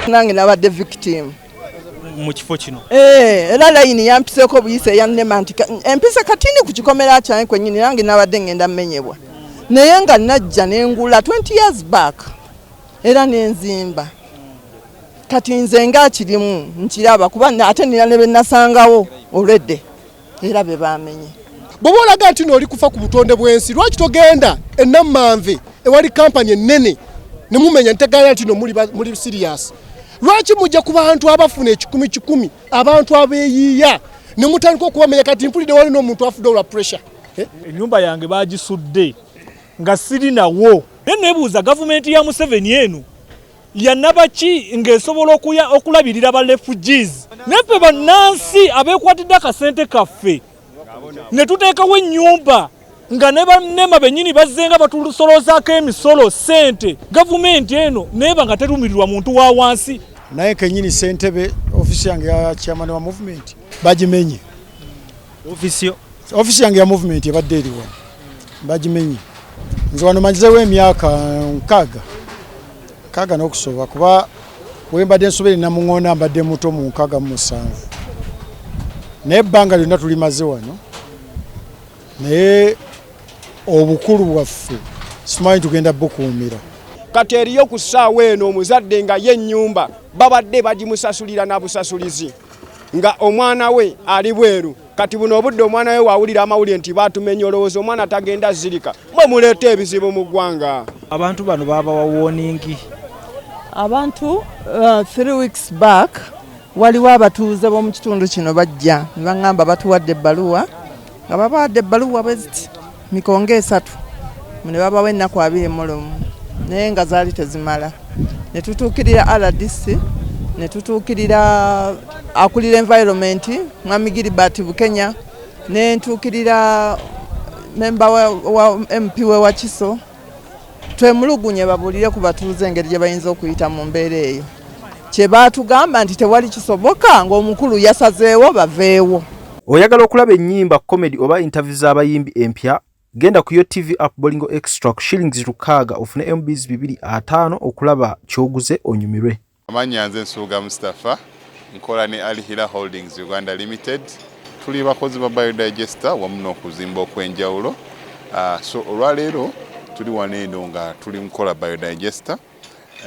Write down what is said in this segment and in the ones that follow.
nange nabadde victim mu kifo kino era layini yampiseko buyise yannema nti empisa katini ku kikomera kyange kwennyini nange nabadde ngenda mmenyebwa naye nga najja nengula 20 years back era nenzimba kati nze nga kirimu nkiraba kuba ate nina ne benasangawo olwedde era be bamenye bwoba olaga nti n'oli kufa ku butonde bw'ensi lwaki togenda ennamanve ewali kampani ennene ne mumenya ntegana nti no muli serious lwaki mujja ku bantu abafuna ekikumi abantu abeeyiiya ne mutandika okubamenya kati mpulidde wali n'omuntu afudde olwa pressure ennyumba yange bagisudde nga siri nawo naye neebuuza gavumenti ya Museveni eno yanaba ki ng'esobola okulabirira ba refugees naffe bannansi abeekwatidde akasente kaffe ne tuteekawo ennyumba nga ne bannema bennyini bazzenga batusolozaako emisolo sente gavumenti eno neeba nga terumirirwa muntu wa wansi naye kenyini Ssentebe ofisi yange ya chairman wa movement bagimenye ofisi yange ya movement ebadde eriwa bagimenye nze wano manyizeewo emyaka nkaaga n'okusoba kuba wembadde nsobere namuŋŋonda mbadde muto mu 67 naye ebbanga lyonna tulimaze wano naye obukulu bwaffe simanyi tugenda bukuumira kati eriyo ku ssaawa eno omuzadde nga ye ennyumba babadde bagimusasulira na busasulizi nga omwana we ali bweru kati buno obudde omwana we waawulira amawulire nti baatumenya olowooza omwana tagenda zirika mwe muleeta ebizibu mu ggwanga abantu bano babawa warning abantu 3 weeks back waliwo abatuuze b'omu kitundu kino bajja ne baŋŋamba batuwadde ebbaluwa nga babawadde ebbaluwa bweziti mikongo 3 ne babawa ennaku 21 naye nga zaali tezimala ne tutuukirira RDC ne tutuukirira akulira environment Mwami Gilbert Bukenya ne ntuukirira memba wa MP we Wakiso twemulugunye babuulire ku batuuze engeri gye bayinza okuyita mu mbeera eyo kye baatugamba nti tewali kisoboka ng'omukulu yasazeewo baveewo. Oyagala okulaba ennyimba comedy oba interview z'abayimbi empya genda ku yo TV app Bolingo Extra shillings lukaaga ofune MBs 250 okulaba kyoguze onyumirwe. Amanya nze Nsuuga Mustafa nkola ne Ali Hila Holdings Uganda Limited tuli bakozi ba biodigester wamu n'okuzimba okwenjawulo so olwaleero tuli waneeno nga tuli nkola biodigester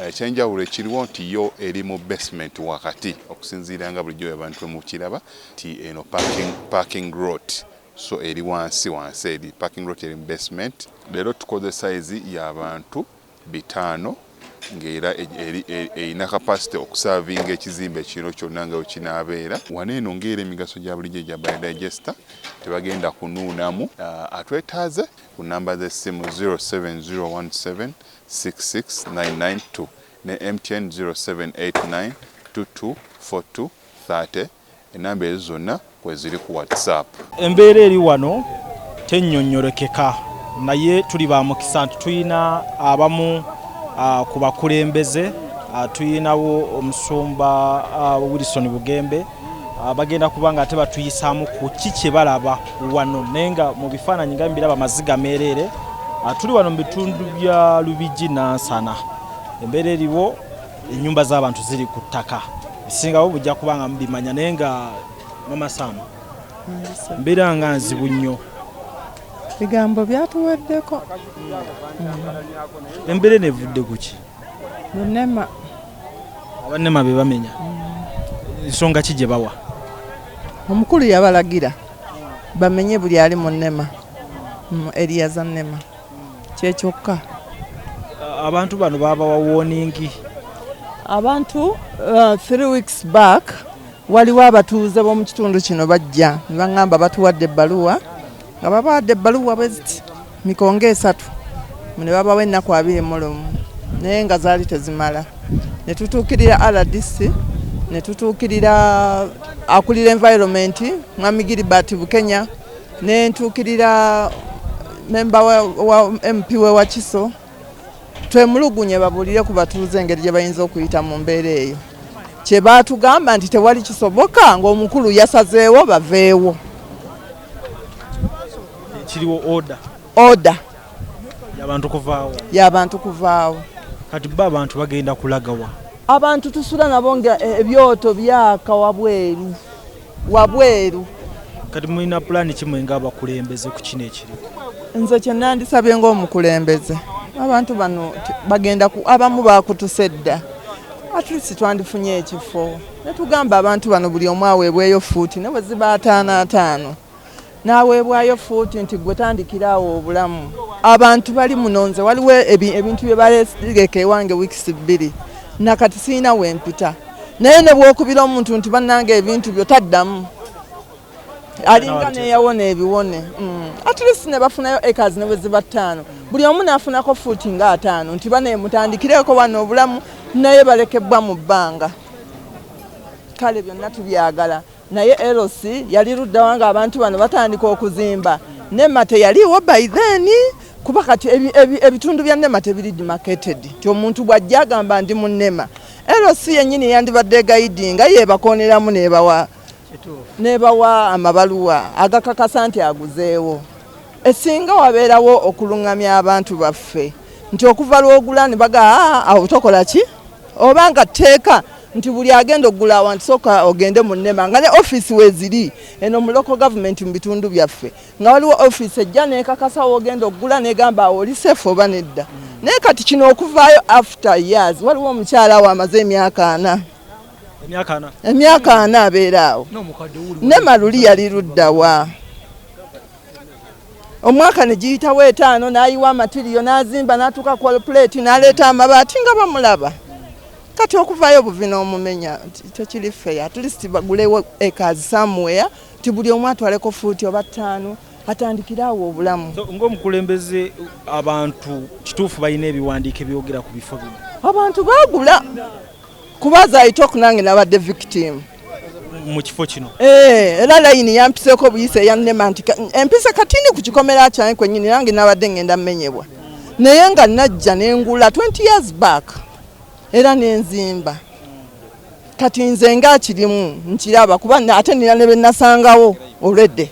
ekyenjawulo ekiriwo nti yo eri mu basement wakati okusinziira nga bulijjo abantu mu kiraba ti eno parking lot so eri wansi eri parking lot eri mu basement leero tukoze size y'abantu 5 ng'era erina capacity okusavinga ekizimbe kino kyonna nga wekinaabeera waneeno ng'era emigaso gya bulijjo gya biodigester tebagenda kunuunamu atwetaaze ku namba z'essimu 07017669992 ne MTN 0789224230 enamba ezo zonna kweziri ku WhatsApp. Embeera eri wano tennyonnyolekeka naye tuli ba mukisa nti tuyina abamu ku bakulembeze tuyinawo omusumba Wilson Bugembe bagenda kubanga ate batuyisaamu ku kiki balaba wano nenga mu bifaananyi nga mbiraba maziga meerere tuli wano mu bitundu bya Lubigi Nansana embeera eriwo ennyumba z'abantu ziri ku ttaka bisingawo bujja kubanga mubimanya nenga Mama Sam mbeera nga nzibu nnyo bigambo byatuweddeko embeera nevudde kuki bannema abannema be bamenya ensonga ki gye bawa omukulu yabalagira bamenye buli ali mu nnema eriya za nnema kyekyokka abantu bano babawa warning abantu 3 weeks back waliwo abatuuze b'omu kitundu kino bajja ne baŋŋamba batuwadde ebbaluwa nga babawadde ebbaluwa bweziti mikongo 3 ne babawa ennaku 21 naye nga zaali tezimala ne tutuukirira RDC ne tutuukirira akulira environment Mwami Gilbert Bukenya ne ntuukirira memba wa MP we Wakiso twemulugunye babuulire ku batuuze engeri gye bayinza okuyita mu mbeera eyo kye baatugamba nti tewali kisoboka ng'omukulu yasazeewo baveewo. kiriwo order oda y'abantu kuvaawo kati bba abantu bagenda kulagawa abantu tusula nabo nga ebyoto byaka wabweru kati mulina pulani kimwe ng'abakulembeze ku kino ekiri nze kye nandisabye ng'omukulembeze abantu bano bagenda abamu bakutusedda at least twandifunye ekifo netugamba abantu bano buli omu aweebweyo fuuti ne bwe ziba 5 n'aweebwayo fuuti nti gwe tandikiraawo obulamu abantu bali munonze waliwo ebintu bye baleegeka ewange wiikisi 2 nakati siina wempita naye ne bwokubira omuntu nti bannange ebintu byo taddamu alinga neyawona ebiwone at least ne bafunayo acres ne bwe ziba 5 buli omu naafunako fuuti nga 5 nti baneemutandikireko wano obulamu naye balekebwa mu bbanga kale byonna tubyagala naye LC yali luddawa nga abantu bano batandika okuzimba NEMA teyaliwo by then kuba kati ebitundu bya NEMA tebiri demarcated ti omuntu bw'ajja agamba ndi mu NEMA LC yennyini yandibadde guiding yeebakooneramu nebawa amabaluwa agakakasa nti aguzeewo esinga wabeerawo okulungamya abantu baffe nti okuva lwogula ne baga awo tokola ki obanga tteeka nti buli agenda okugula awantu sooka ogende mu NEMA nga ne offisi weeziri eno mu local government mu bitundu byaffe nga waliwo offisi ejja neekakasa wogenda okugula negamba awo oli seefu oba nedda naye kati kino okuvaayo after years waliwo omukyala awo amaze emyaka 4 abeera awo NEMA luli yali luddawa omwaka ne giyitawo 5 n'ayiwa amatiriyo n'azimba n'atuuka kwalplate n'aleeta amabaati nga bamulaba kati okuvaayo buvina omumenya tekiri fair at least bagulewo acres somewhere ti buli omu atwaleko fuuti oba 5 atandikiraawo obulamu ng'omukulembeze abantu kituufu balina ebiwandiiko ebyogera ku bifo bino abantu baagula kubaza ayitoku nange nabadde victim mu kifo kino era layini yampiseeko buyise eya NEMA nti empise katini ku kikomera kyange kwennyini nange nabadde ngenda mmenyebwa naye nga najja nengula 20 years back era nenzimba kati nze ngaakirimu nkiraba kuba ate nina ne benasangawo olwedde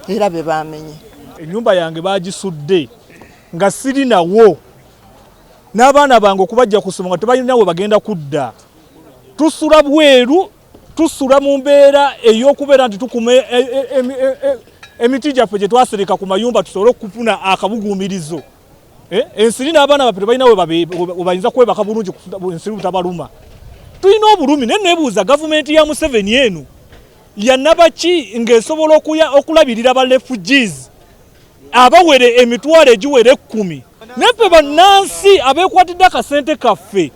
era be bamenye ennyumba yange bagisudde nga siri nawo n'abaana bange okubajja kusoma nga tebalinawe bagenda kudda tusula bweru tusula mu mbeera ey'okubeera nti tukuma emiti gyaffe gye twasereka ku mayumba tusobole okufuna akabuguumirizo ensiri n'abaana baffe tebalinawe bayinza kwebaka bulungi ensiri butabaluma tulina obulumi naye nebuuza gavumenti ya Museveni eno yannabaki ng'esobola okulabirira ba refugees abawere emitwalo egiwere 10 naffe bannansi abeekwatidde akasente kaffe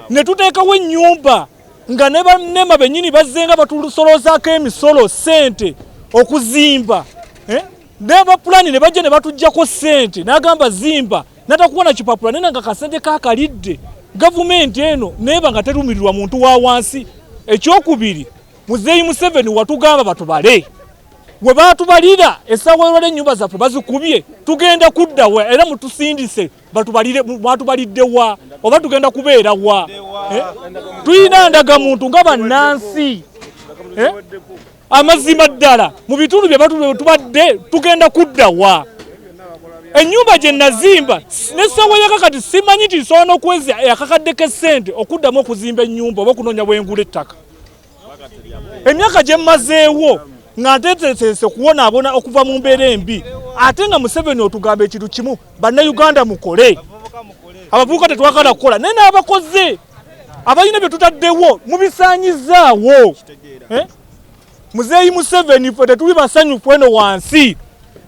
ne tuteekawo ennyumba nga ne bannema bennyini bazzenga batusolozaako emisolo sente okuzimba n'abapulani ne bajja ne batuggyako sente n'agamba zimba natakuwona kipapula naye nga kasente kakalidde gavumenti eno neeba nga terumirirwa muntu wa wansi ekyokubiri Muzeeyi Museveni watugamba batubale we baatubalira essaawa olwala ennyumba zaffe bazikubye tugenda kuddawa era mutusindise batubalire mwatubalidde wa oba tugenda kubeera wa tuyina ndagamuntu nga bannansi amazima ddala mu bitundu bye tubadde tugenda kuddawa ennyumba gye nazimba n'essaawa yakakati simanyi nti nsobola n'okwezi akakaddeko essente okuddamu okuzimba ennyumba oba okunoonya bwengula ettaka emyaka gye mmazeewo nga nteeteese kuwonaabona okuva mu mbeera embi ate nga Museveni otugamba ekintu kimu bannayuganda mukole abavubuka tetwagala kukola naye n'abakoze abalina bye tutaddewo mubisaanyizaawo Muzeeyi Museveni ffe tetuli basanyufu eno wansi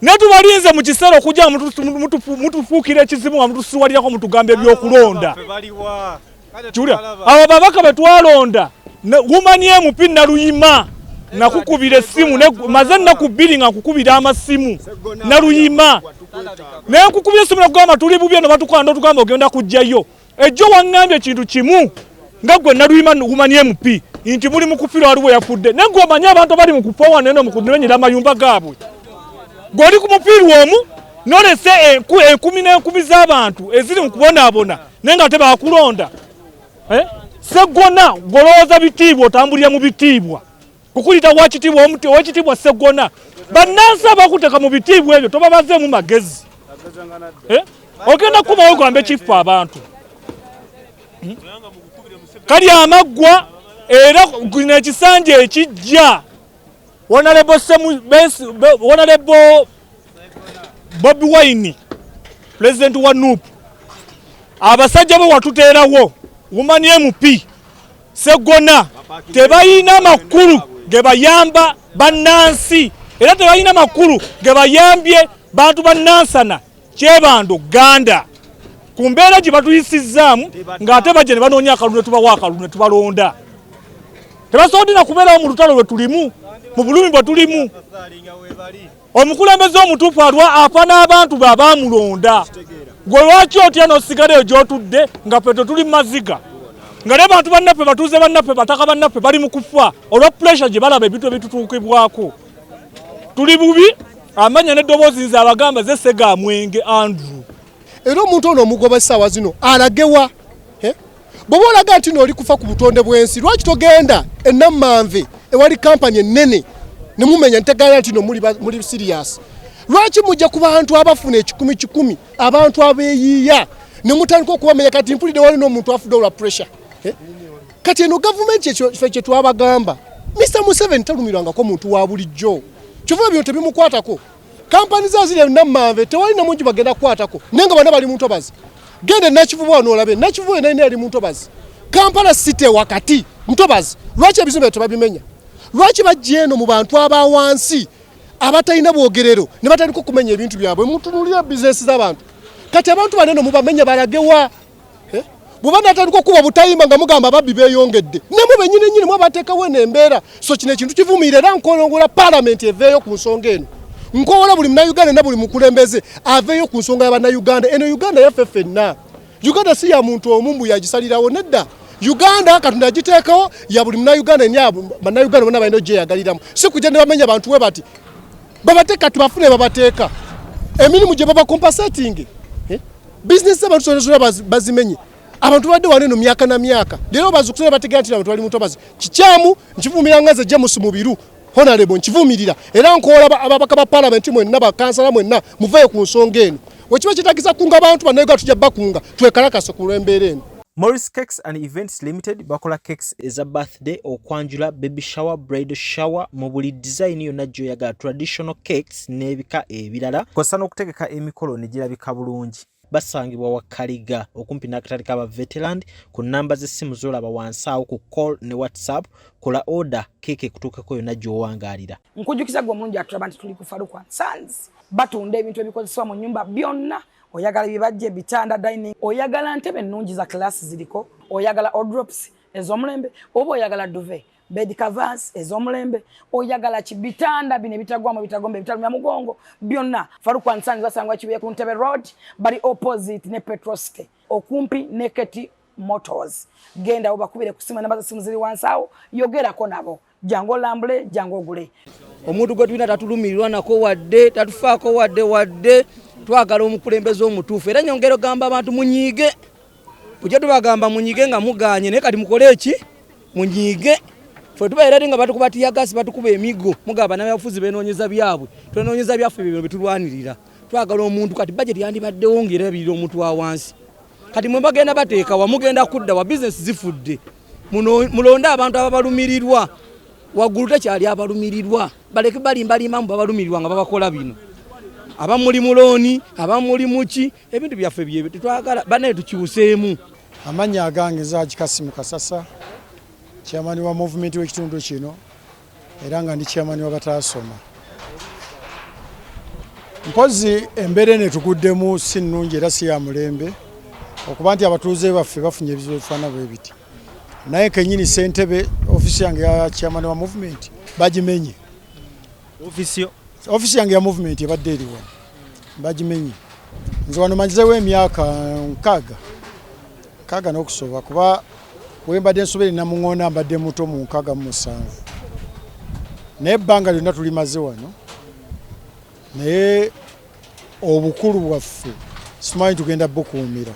naye tubalinze mu kiseera okujja mutufuukira ekizibu nga mutusuwalirako mutugamba ebyokulonda kiwulira abo babaka be twalonda wumani MP Naluyima nakukubira essimu maze nnaku 2 nga nkukubira amasimu Naluyima naye nkukubira essimu nakugamba tuli bubi eno batukwanda otugamba ogenda kujjayo ejjo waŋŋambye ekintu kimu nga gwe Naluyima wumani MP nti muli mukufira waliwo yafudde naye gwe omanyi abantu bali mu kufa wano eno mu kumenyera amayumba gaabwe gweoli ku mupiira omu nolese 10 z'abantu eziri mu kubonaabona naye nga tebakulonda seggona golowooza bitiibwa otambulira mu bitiibwa kukulita wakitibwa omuti owekitibwa Sseggona bannansi abakuteka mu bitiibwa ebyo tobabazeemu magezi ogenda kukumayo gambe kifu abantu kali amaggwa era gino ekisanja ekijja Honorable Bobi Wine President wa NUP abasajja be watuteerawo Woman MP Sseggona tebayina makulu ge bayamba bannansi era tebayina makulu ge bayambye bantu bannansana Kyebando Ganda ku mbeera gye batuyisizaamu ng'ate bajja ne banoonya akalulu ne tubawa akalulu ne tubalonda tebasoodera kubeerawo mu lutalo lwe tulimu mu bulumi bwe tulimu omukulembeze omutuufu afa n'abantu be abaamulonda gwe lwaki otya n'osigala eyo gy'otudde nga ffe tuli mu maziga nga ne bantu bannaffe batuuze bannaffe bataka bannaffe bali mu kufa olwa pressure gye balaba ebintu ebitutuukibwako tuli bubi amanya n'eddoboozi nze abagamba ze Sega Mwenge Andrew era omuntu ono omugoba essaawa zino alagewa bw'oba olaga nti n'oli kufa ku butonde bw'ensi lwaki togenda ennamanve ewali kampani ennene ne mumenya ntegeera nti no muli serious lwaki mujja ku bantu abafuna ekikumi abantu abeeyiiya ne mutandika okubamenya kati mpulidde wali n'omuntu afudde olwa pressure kati eno gavumenti ekyo kye twabagamba Mr. Museveni talumirwangako muntu wa bulijjo kivuga bino tebimukwatako kampani za ziri ennamanve tewali namungi bagenda kukwatako naye nga bana bali mu ntobazi genda nakivuba wano olabe nakivuba naye yali mu ntobazi Kampala City wakati ntobazi lwaki ebizimbe tebabimenya lwaki bajja eno mu bantu abawansi abatalina bwogerero ne batandika okumenya ebintu byabwe mutunulira bizinesi z'abantu kati abantu banene mubamenya balagewa bw'oba natandika okuba butayimba nga mugamba ababbi beeyongedde namwe bennyini nnyini mwabateekawo n'embeera so kino ekintu kivumiira era nkolongola paalamenti eveeyo ku nsonga eno nkowola buli munnayuganda na buli mukulembeze aveeyo ku nsonga y'abannayuganda eno Uganda yaffe ffenna Uganda si ya muntu omumbu yagisalirawo nedda Uganda Katonda agiteekawo ya buli munnayuganda nya bannayuganda bonna balina ogyeyagaliramu si kujja ne bamenya bantu we bati babateeka tubafune babateeka emirimu gye babakompasating bizinesi abantu zonna bazimenye abantu badde wano eno myaka na myaka leero bazukusera bategera nti abantu bali mu ntobazi kikyamu nkivumirira ngaze James Mubiru Honorable nkivumirira era nkola ababaka ba parliament mwenna bakansala mwenna muveeyo ku nsonga eno wekiba kitagisa kunga abantu bannayuganda tujja bakunga twekalakasa ku lw'embeera eno. Morris Cakes and Events Limited bakola cakes eza birthday okwanjula baby shower bridal shower mu buli design yonna gy'oyagala traditional cakes n'ebika ebirala kosa n'okutegeka emikolo ne girabika bulungi. Basangibwa wa Kaliga okumpi n'akatale k'aba veteran ku namba z'essimu z'olaba wansi awo ku call ne WhatsApp kola order keke kutuukako yonna gy'owangaalira. Nkujjukiza gwe omulungi atulaba nti tuli ku Faruku Sons batunda ebintu ebikozesebwa mu nnyumba byonna oyagala bibajje bitanda dining oyagala ntebe nnungi za class ziriko oyagala wardrobes ez'omulembe oba oyagala duvet bed covers ez'omulembe oyagala kibitanda bine bitagwamu bitagombe bitalumya mugongo byonna Faruku Sons basangwa kibuye ku Ntebe Road bali opposite ne Petrosite okumpi ne Keti Motors genda obakubire kusima namba za simu ziri wansawo yogerako nabo jango lambule jango gule omuntu gwe tulina tatulumirirwa nako wadde tatufaako wadde twagala omukulembeze omutuufu era nyongero gamba abantu munyiige kujja tubagamba munyiige nga muganye naye kati mukole eki munyiige ffe tubaera nga batukubatiya gasi batukuba emigo mugamba n'abafuzi benoonyeza byabwe twenoonyeza byaffe bibyo bitulwanirira twagala omuntu kati budget yandibaddewo ng'erabirira omuntu wa wansi kati mwe bagenda bateeka wamugenda kudda wa business zifudde mulonde abantu ababalumirirwa waggulu tekyali abalumirirwa baleke balimbalimbamu babalumirirwa nga babakola bino abamuli muloni abamuli muki ebintu byaffe bye twagala bane tukiwuseemu. Amanya agange Zaaki Kasimu Kasasa chairman wa movement w'ekitundu kino era nga ndi chairman w'abataasoma. Mpozi embeera ne tuguddemu si nnungi era si ya mulembe okuba nti abatuuze baffe bafunye ebizibu ebifaana bwe biti naye kennyini ssentebe ofisi yange ya chairman wa movement bagimenye ofisi yange ya movement ebadde eri wano bagimenye nze wano manyizeewo emyaka nkaaga n'okusoba kuba we mbadde nsobere namuŋŋonda mbadde muto mu 67 naye ebbanga lyonna tulimaze wano naye obukulu bwaffe simanyi tugenda bukuumira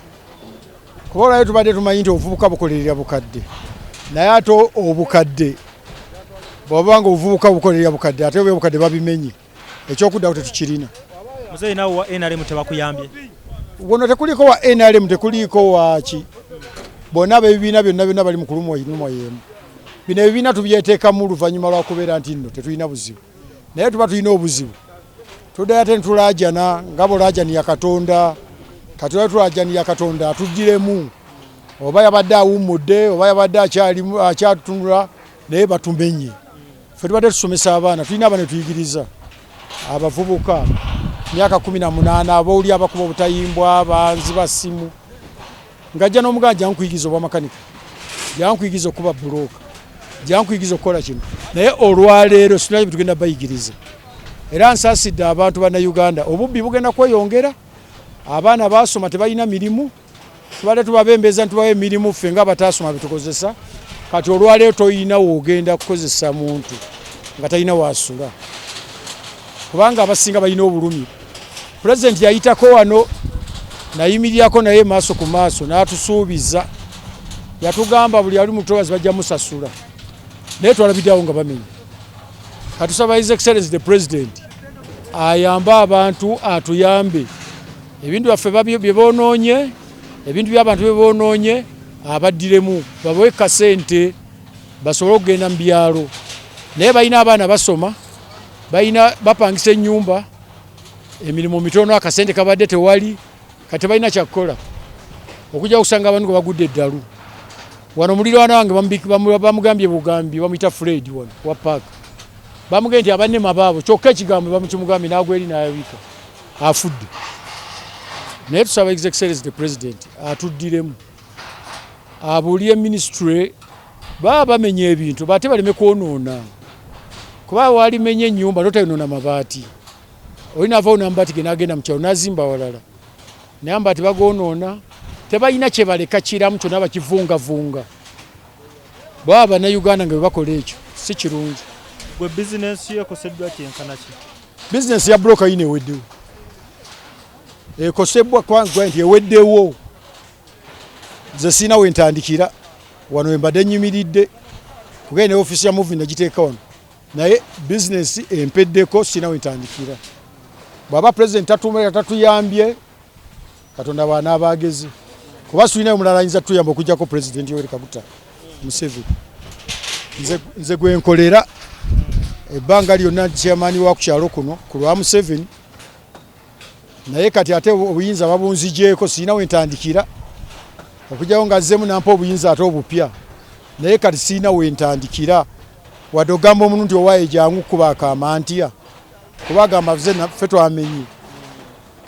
kuba olwayo tubadde tumanyi nti obuvubuka bukolerera bukadde naye ate obukadde bw'obanga obuvubuka bukolera bukadde ate obukadde babimenye ekyokuddawo tetukirina. Muzeeyi nawe wa NRM tebakuyambye? Wono tekuliko wa NRM, tekuliko waki. Bonna ab'ebibiina byonna bali mu kulumwa yemu. Bino ebibiina tubyeteekamu oluvannyuma lwa kubeera nti nno tetulina buzibu. Naye tuba tulina obuzibu. Tuddayo ate ntulaajana nga bw'olaajaniya Katonda. Kati olwo tulaajaniya Katonda atugiremu. Oba yabadde awummudde, oba yabadde akyatunula, naye batumenye. Ffe tubadde tusomesa abaana, tulina abaana tuyigiriza. Abavubuka myaka 18 abawuli abakuba obutayimbwa banzi basimu ngajja n'omuganja jankuyigiza obwa makanika jankuyigiza okuba buloka jankuyigiza okukola kino naye olwaleero sinali bitugenda bayigiriza era nsaasidde abantu bana Uganda obubbi bugenda kweyongera abaana basoma tebalina mirimu tubadde tubabembeza ntubawe emirimu ffe nga bataasoma bitukozesa kati olwaleero toyina woogenda kukozesa muntu nga talina waasula kubanga abasinga balina obulumi. President yayitako wano nayimirirako naye maaso ku maaso n'atusuubiza yatugamba buli ali mutobazi bajja musasula naye twalabiddeawo nga bamenya. Katusaba His Excellency the President ayambe abantu atuyambe ebintu byaffe bye boonoonye ebintu by'abantu bye boonoonye abaddiremu babawe kasente basobole okugenda mu byalo naye balina abaana basoma balina bapangisa ennyumba emirimu mitono akasente kabadde tewali kati balina kyakukola okujja kusanga abantu nga bagudde eddalu wano muliraano wange bamugambye bugambi bamuyita Fred wano wa park bamugambye nti abanne mabaabo kyokka ekigambo bamukimugambye n'agweri n'ayabika afudde naye tusaba His Excellency the President atuddiremu abulye ministry baba bamenye ebintu bate baleme kwonoona kuba walimenye ennyumba notayinoona mabaati olina ava onambaati genagenda mu kyalo nazimba walala naye ambaati bagonoona tebalina kye baleka kiramu kyonna bakivungavunga baba bannayuganda nga bebakola ekyo si kirungi. Gwe bizinesi yekoseddwa kyenkana ki? Bizinesi ya broka yina eweddewo ekosebwa kwangwa nti eweddewo nze siina wentandikira wano embadde nyimiridde kugenda ofisi ya movie nagiteeka wano naye bizinesi empeddeko siina wentandikira bwaba president tatuyambye Katonda baana abagezi kuba tulina omulala ayinza tuyamba okujjako president Yoweri Kaguta Museveni nze gwenkolera ebbanga lyonna chairman wa kukyalo kuno ku lwa Museveni naye kati ate obuyinza babunzijeeko siina wentandikira okujjawo nga zemu nampa obuyinza ate obupya naye kati siina wentandikira wadde ogamba omuntu nti owaaye jangu kuba akamantya kuba agamba ffe twamenyi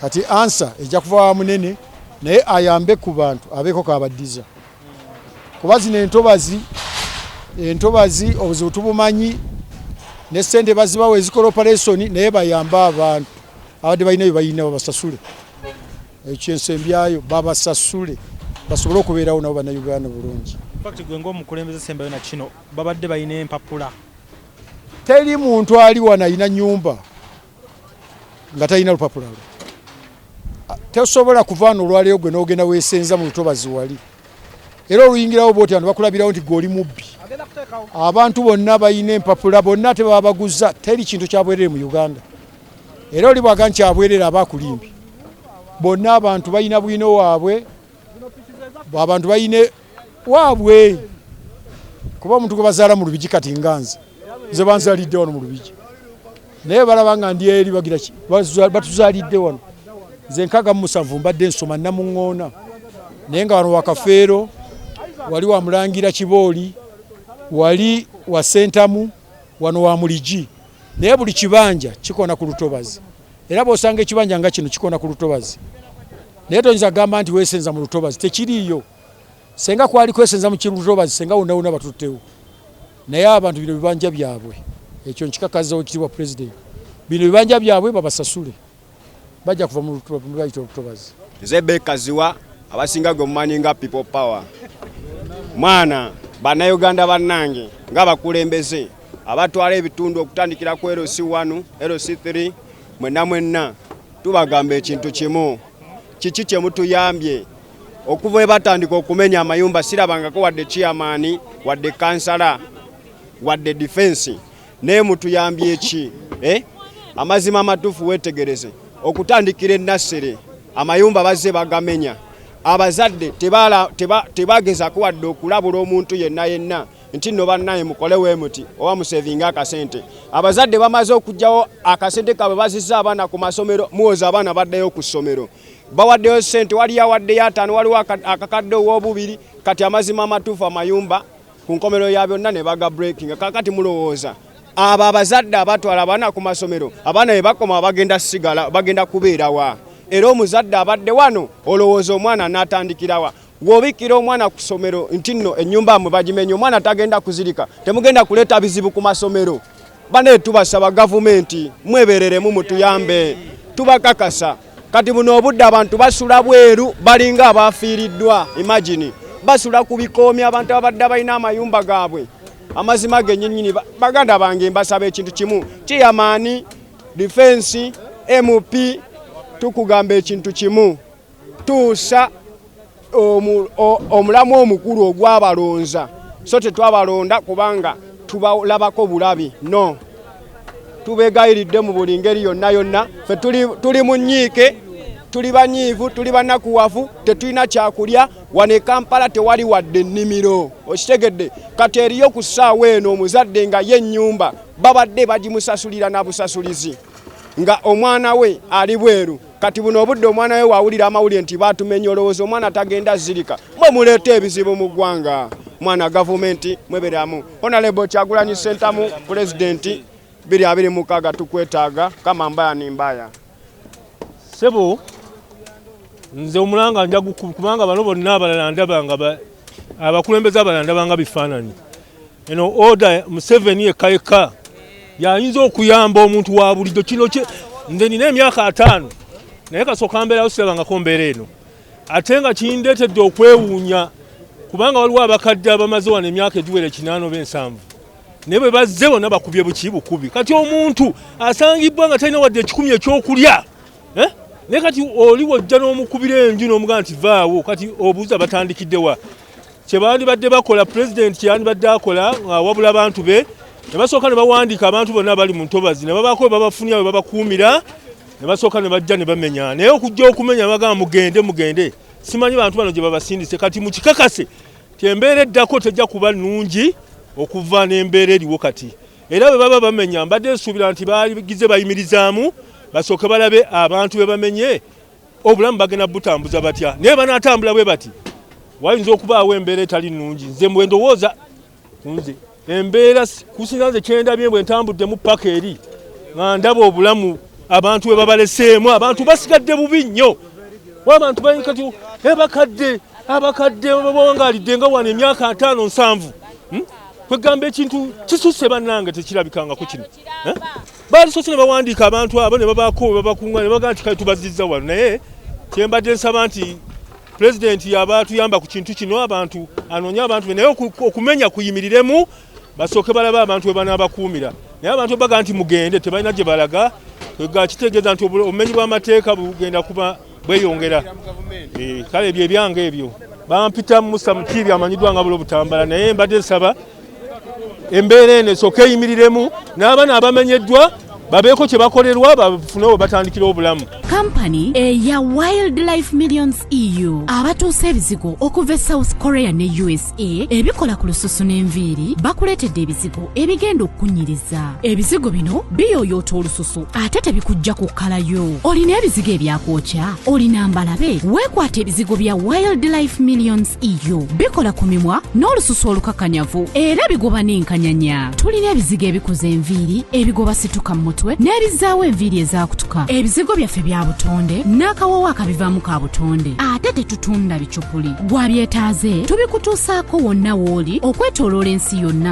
kati ansa ejja kuva wa munene naye ayambe ku bantu abeeko kabaddiza kuba zino entobazi obuzibu tubumanyi ne ssente bazibawo ezikola operation naye bayambe abantu abadde balina bye balina babasasule ekyensembyayo babasasule basobole okubeerawo nabo bannayuganda bulungi. Fakti gwe ng'omukulembeze Sembayo na kino babadde balina empapula teri muntu ali wana alina nyumba nga talina lupapula lwe tesobola kuvaana olwaleero gwe n'ogenda weesenza mu lutobazi wali era oluyingirawo bwoti abantu bakulabirawo nti gw'oli mubbi. Abantu bonna balina empapula bonna tebabaguza teri kintu kyabwerere mu Uganda era oli bwaga nti kyabwerere aba akulimbye bonna abantu balina bwino waabwe abantu balina waabwe kuba omuntu gwe bazaala mu Lubigi kati nganze nze banzalidde wano mu Lubigi naye balaba nga ndi eri bagira ki batuzalidde wano nze 67 mbadde nsoma Namuŋŋoona naye nga wano wakafeero wali wa Mulangira Kibooli wali wa Sentamu wano wa Muligi naye buli kibanja kikona ku lutobazi era bw'osanga ekibanja nga kino kikona ku lutobazi naye toyinza gamba nti weesenza mu lutobazi tekiriiyo senga kwali kwesenza mu kirutobazi senga wonna batuttewo naye abantu bino bibanja byabwe ekyo nkikakazawo ekitibwa president bino bibanja byabwe babasasule bajja kuva mu lutobazi. Nze bekaziwa abasinga gwe mumanyi nga people power mwana bannayuganda bannange nga bakulembeze abatwala ebitundu okutandikira ku LC1 LC3 mwenna tubagamba ekintu kimu kiki kye mutuyambye okuva batandika okumenya amayumba sirabangako wadde chairman wadde kansala wadde defense naye mutuyambye ki? Amazima amatuufu weetegereze okutandikira ennassere amayumba bazze bagamenya, abazadde tebagezaako wadde okulabula omuntu yenna nti nno bannaye mukole we muti oba musevinga akasente. Abazadde bamaze okugyawo akasente kaabwe bazizza abaana ku masomero, muwoza abaana baddeyo ku ssomero, bawaddeyo sente, waliyo awaddeyo 5, waliwo akakadde ow'obubiri. Kati amazima amatuufu amayumba ku nkomero ya byonna ne baga breaking. Kakati mulowooza abo abazadde abatwala abaana ku masomero, abaana bwe bakoma bagenda kubeerawa? Era omuzadde abadde wano olowooza omwana n'atandikirawa? Wobikira omwana ku ssomero nti nno ennyumba mwe bagimenya, omwana tagenda kuzirika, temugenda kuleeta bizibu ku masomero. Bane tubasaba gavumenti mwebereremu mutuyambe, tubakakasa. Kati buno obudde abantu basula bweru balinga abafiiriddwa. Imagine basula ku bikoomi abantu abadde balina amayumba gaabwe. Amazima gennyini baganda bange mbasaba ekintu kimu, Chairman, Defense, MP, tukugamba ekintu kimu, tuusa omulamu omukulu ogwabalonza, so tetwabalonda kubanga tubalabako bulabi, no. Tubegayiridde mu buli ngeri yonna, fe tuli mu nnyiike, tuli banyiivu, tuli bannakuwavu, tetulina kyakulya. Wano e Kampala tewali wadde ennimiro, okitegedde. Kati eriyo ku ssaawa eno omuzadde nga yennyumba babadde bagimusasulira na busasulizi, nga omwana we ali bweru. Kati buno obudde omwana we wawulira amawulire nti batumenya, olowooza omwana tagenda zirika? Mwe muleeta ebizibu mu ggwanga. Mwana gavumenti mweberamu. Honorable Kyagulanyi Ssentamu President 2026 tukwetaaga kama mbaya ni mbaya. Sebo nze omulanga nja kubanga bano bonna abalala ndabanga abakulembeze abalala ndabanga bifaananyi. Eno order Museveni ekayeka yayinza okuyamba omuntu wa bulijjo. Kino nze nina emyaka 5 naye kasooka mbeerawo sirabangako mbeera eno, ate nga kindeetedde okwewuunya kubanga waliwo abakadde abamaze wano emyaka egiwera 8 oba 7 naye bwe bazze bonna bakubye bukubi. Kati omuntu asangibwa nga talina wadde ekikumi ekyokulya, naye kati oli wojja n'omukubira enju n'omugaa nti vaawo. Kati obuuza batandikiddewa kye bandibadde bakola, President kyeyandibadde akola wabula abantu be, ne basooka ne bawandiika abantu bonna bali mu ntobazi, ne babaako babafunya we babakuumira, ne basooka ne bajja ne bamenya. Naye okujja okumenya bagamba mugende, simanyi bantu bano gye babasindise. Kati mukikakase ti embeera eddako tejja kuba nnungi okuva n'embeera eriwo kati. Era bwe baba bamenya mbadde nsuubira nti bagize bayimirizaamu basooke balabe abantu be bamenye obulamu bagenda butambuza batya. Naye banaatambula bwe bati wayinza okubaawo embeera etali nnungi. Nze mbwe ndowooza nze embeera kusinga nze kyendabye bwe ntambudde mu paka eri nga ndaba obulamu abantu we babaleseemu, abantu basigadde bubi nnyo. W'abantu bali kati abakadde bawangaalidde nga wano emyaka 5-7 kwegamba ekintu kisusse bannange tekirabikangako kino. Baalisoose ne bawandiika abantu abo ne babaako babakunga ne bagaa nti kale tubazizza wano. Naye kyembadde nsaba nti Pulezidenti yabatuyamba ku kintu kino, abantu anoonya abantu be, naye okumenya kuyimiriremu basooke balaba abantu we banaabakuumira. Naye abantu bagaa nti mugende tebalina gye balaga, kwega kitegeeza nti obumenyi bw'amateeka bugenda kuba bweyongera. Kale ebyo ebyange ebyo bampita Musa Mukiibi amanyiddwa nga bulobutambala, naye mbadde nsaba embeera eno esooke eyimiriremu n'abaana abamenyeddwa babeeko kye bakolerwa bafune we batandikira obulamu. Kampani eya Wildlife Millions EU abatuusa ebizigo okuva South Korea ne USA ebikola ku lususu n'enviiri bakuleetedde ebizigo ebigenda okunyiriza. Ebizigo bino biyooyoota olususu ate tebikujja kukkalayo. Olina ebizigo ebyakwokya, olina mbalabe, weekwata ebizigo bya Wildlife Millions EU bikola ku mimwa n'olususu olukakanyavu era bigoba n'enkanyanya. Tulina ebizigo ebikuza enviiri, ebigoba situka mu mutwe n'ebizaawo enviiri ezaakutuka. Ebizigo byaffe bya butonde n'akawawa akabivaamu ka butonde ate tetutunda bicupuli. Gwabyetaaze tubikutuusaako wonna w'oli okwetooloola ensi yonna.